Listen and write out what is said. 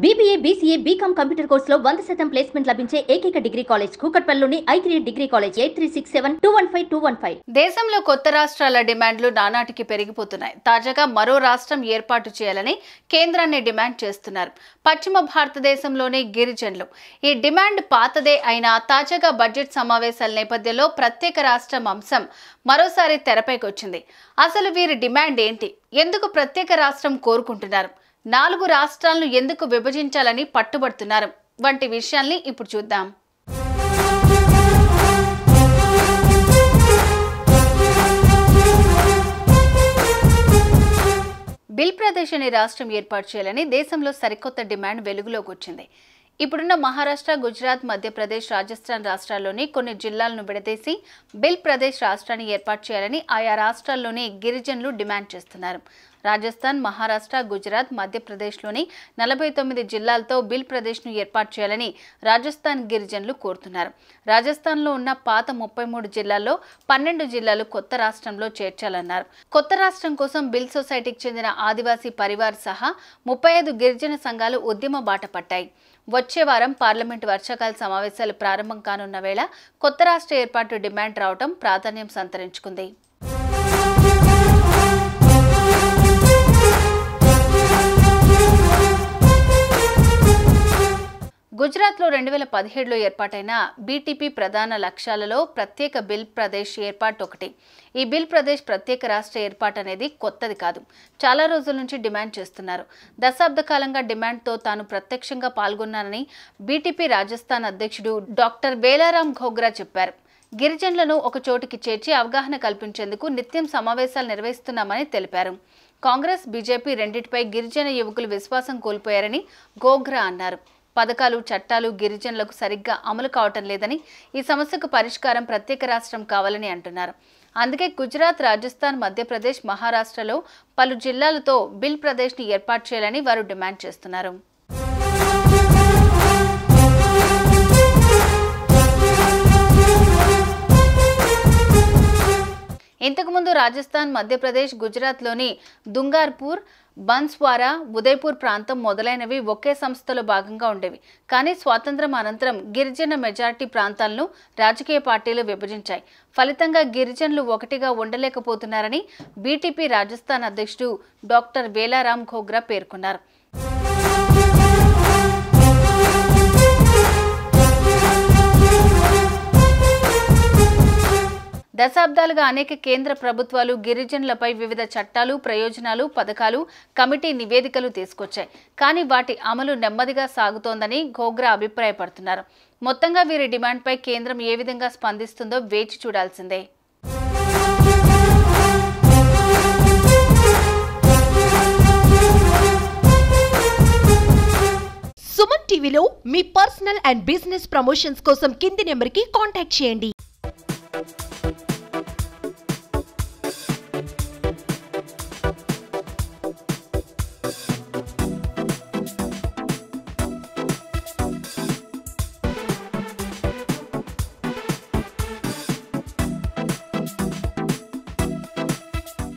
BBA, BCA, BCom computer కోర్సులో 100% placement లభించే ఏకైక డిగ్రీ కాలేజ్ కూకట్పల్లిలోని I3 డిగ్రీ కాలేజ్ 8367215215. దేశంలో కొత్త రాష్ట్రాల డిమాండ్లు నానాటికి పెరిగిపోతున్నాయి. తాజాగా మరో రాష్ట్రం ఏర్పాటు చేయాలని కేంద్రాన్ని డిమాండ్ చేస్తున్నారు పశ్చిమ భారతదేశంలోని గిరిజనులు. ఈ డిమాండ్ పాతదే అయినా తాజాగా బడ్జెట్ సమావేశాల నేపథ్యంలో ప్రత్యేక రాష్ట్రం అంశం మరోసారి తెరపైకి వచ్చింది. అసలు వీరి డిమాండ్ ఏంటి? ఎందుకు ప్రత్యేక రాష్ట్రం కోరుకుంటున్నారు? 4 రాష్ట్రాలను ఎందుకు విభజించాలని పట్టుబడుతున్నారు వంటి విషయాల్ని ఇప్పుడు చూద్దాం. బిల్ ప్రదేశ్ అనే రాష్ట్రం ఏర్పాటు చేయాలని దేశంలో సరికొత్త డిమాండ్ వెలుగులోకి వచ్చింది. ఇప్పుడున్న మహారాష్ట్ర, గుజరాత్, మధ్యప్రదేశ్, రాజస్థాన్ రాష్ట్రాల్లోని కొన్ని జిల్లాలను విడదీసి బిల్ ప్రదేశ్ రాష్ట్రాన్ని ఏర్పాటు చేయాలని ఆయా రాష్ట్రాల్లోని గిరిజనులు డిమాండ్ చేస్తున్నారు. రాజస్థాన్, మహారాష్ట్ర, గుజరాత్, మధ్యప్రదేశ్లోని 49 జిల్లాలతో బిల్ ప్రదేశ్ను ఏర్పాటు చేయాలని రాజస్థాన్ గిరిజనులు కోరుతున్నారు. రాజస్థాన్లో ఉన్న పాత 33 జిల్లాల్లో 12 జిల్లాలు కొత్త రాష్ట్రంలో చేర్చాలన్నారు. కొత్త రాష్ట్రం కోసం బిల్ సొసైటీకి చెందిన ఆదివాసీ పరివార్ సహా 35 గిరిజన సంఘాలు ఉద్యమ బాట పట్టాయి. వచ్చే వారం పార్లమెంటు వర్షాకాల సమావేశాలు ప్రారంభం కానున్న వేళ కొత్త రాష్ట్ర ఏర్పాటు డిమాండ్ రావడం ప్రాధాన్యం సంతరించుకుంది. గుజరాత్లో 2017లో ఏర్పాటైన బీటీపీ ప్రధాన లక్ష్యాలలో ప్రత్యేక బిల్ ప్రదేశ్ ఏర్పాటు ఒకటి. ఈ బిల్ ప్రదేశ్ ప్రత్యేక రాష్ట్ర ఏర్పాటు అనేది కొత్తది కాదు. చాలా రోజుల నుంచి డిమాండ్ చేస్తున్నారు. దశాబ్ద కాలంగా డిమాండ్తో తాను ప్రత్యక్షంగా పాల్గొన్నానని బీటీపీ రాజస్థాన్ అధ్యక్షుడు డాక్టర్ వేలారాం ఘోగ్రా చెప్పారు. గిరిజనులను ఒక చోటికి చేర్చి అవగాహన కల్పించేందుకు నిత్యం సమావేశాలు నిర్వహిస్తున్నామని తెలిపారు. కాంగ్రెస్, బీజేపీ రెండింటిపై గిరిజన యువకులు విశ్వాసం కోల్పోయారని ఘోగ్రా అన్నారు. పథకాలు, చట్టాలు గిరిజనులకు సరిగ్గా అమలు కావటం లేదని, ఈ సమస్యకు పరిష్కారం ప్రత్యేక రాష్ట్రం కావాలని అంటున్నారు. అందుకే గుజరాత్, రాజస్థాన్, మధ్యప్రదేశ్, మహారాష్ట్రలో పలు జిల్లాలతో బిల్ ప్రదేశ్ని ఏర్పాటు చేయాలని వారు డిమాండ్ చేస్తున్నారు. ఇంతకుముందు రాజస్థాన్, మధ్యప్రదేశ్, గుజరాత్లోని దుంగార్పూర్, బన్స్వారా, ఉదయ్పూర్ ప్రాంతం మొదలైనవి ఒకే సంస్థలో భాగంగా ఉండేవి. కానీ స్వాతంత్ర్యం అనంతరం గిరిజన మెజారిటీ ప్రాంతాలను రాజకీయ పార్టీలు విభజించాయి. ఫలితంగా గిరిజనులు ఒకటిగా ఉండలేకపోతున్నారని బీటీపీ రాజస్థాన్ అధ్యక్షుడు డాక్టర్ వేలారాం ఘోగ్రా పేర్కొన్నారు. దశాబ్దాలుగా అనేక కేంద్ర ప్రభుత్వాలు గిరిజనులపై వివిధ చట్టాలు, ప్రయోజనాలు, పథకాలు, కమిటీ నివేదికలు తీసుకొచ్చాయి. కానీ వాటి అమలు నెమ్మదిగా సాగుతోందని ఘోగ్రా అభిప్రాయపడుతున్నారు. మొత్తంగా వీరి డిమాండ్పై కేంద్రం ఏ విధంగా స్పందిస్తుందో వేచి చూడాల్సిందే. సుమన్ టీవీలో మీ పర్సనల్ అండ్ బిజినెస్ ప్రమోషన్స్ కోసం కింది నెంబర్కి కాంటాక్ట్ చేయండి.